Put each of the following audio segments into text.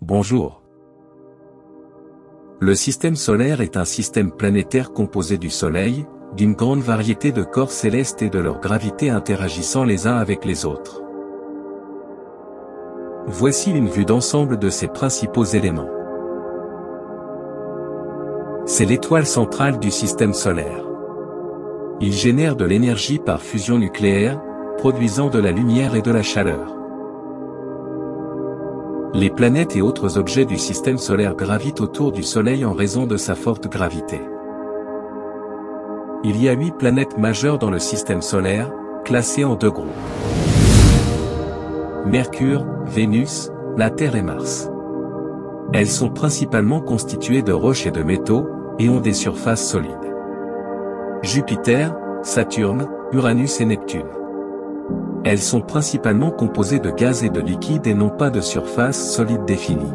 Bonjour. Le système solaire est un système planétaire composé du Soleil, d'une grande variété de corps célestes et de leur gravité interagissant les uns avec les autres. Voici une vue d'ensemble de ces principaux éléments. C'est l'étoile centrale du système solaire. Il génère de l'énergie par fusion nucléaire, produisant de la lumière et de la chaleur. Les planètes et autres objets du système solaire gravitent autour du Soleil en raison de sa forte gravité. Il y a 8 planètes majeures dans le système solaire, classées en 2 groupes. Mercure, Vénus, la Terre et Mars. Elles sont principalement constituées de roches et de métaux, et ont des surfaces solides. Jupiter, Saturne, Uranus et Neptune. Elles sont principalement composées de gaz et de liquide et n'ont pas de surface solide définie.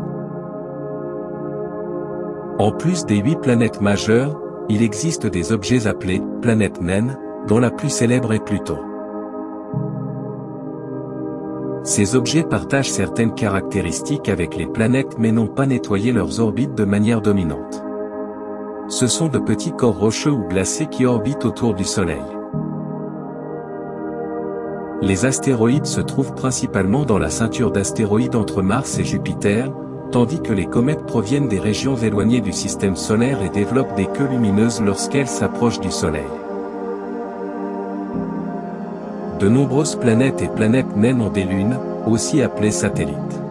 En plus des 8 planètes majeures, il existe des objets appelés planètes naines, dont la plus célèbre est Pluton. Ces objets partagent certaines caractéristiques avec les planètes mais n'ont pas nettoyé leurs orbites de manière dominante. Ce sont de petits corps rocheux ou glacés qui orbitent autour du Soleil. Les astéroïdes se trouvent principalement dans la ceinture d'astéroïdes entre Mars et Jupiter, tandis que les comètes proviennent des régions éloignées du système solaire et développent des queues lumineuses lorsqu'elles s'approchent du Soleil. De nombreuses planètes et planètes naines ont des lunes, aussi appelées satellites.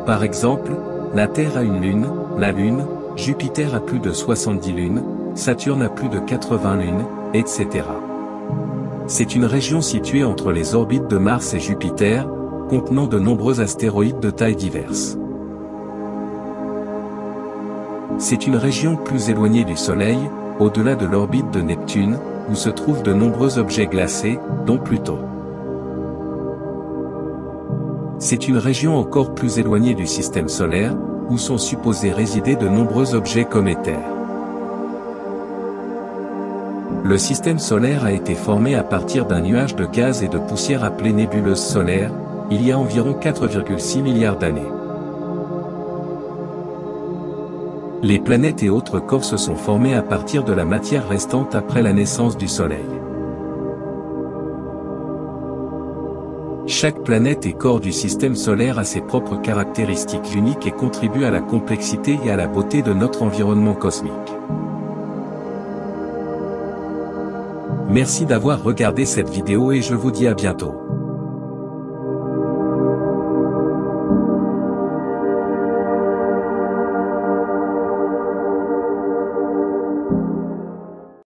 Par exemple, la Terre a une lune, la Lune, Jupiter a plus de 70 lunes, Saturne a plus de 80 lunes, etc. C'est une région située entre les orbites de Mars et Jupiter, contenant de nombreux astéroïdes de tailles diverses. C'est une région plus éloignée du Soleil, au-delà de l'orbite de Neptune, où se trouvent de nombreux objets glacés, dont Pluton. C'est une région encore plus éloignée du système solaire, où sont supposés résider de nombreux objets cométaires. Le système solaire a été formé à partir d'un nuage de gaz et de poussière appelé nébuleuse solaire, il y a environ 4,6 milliards d'années. Les planètes et autres corps se sont formés à partir de la matière restante après la naissance du Soleil. Chaque planète et corps du système solaire a ses propres caractéristiques uniques et contribue à la complexité et à la beauté de notre environnement cosmique. Merci d'avoir regardé cette vidéo et je vous dis à bientôt.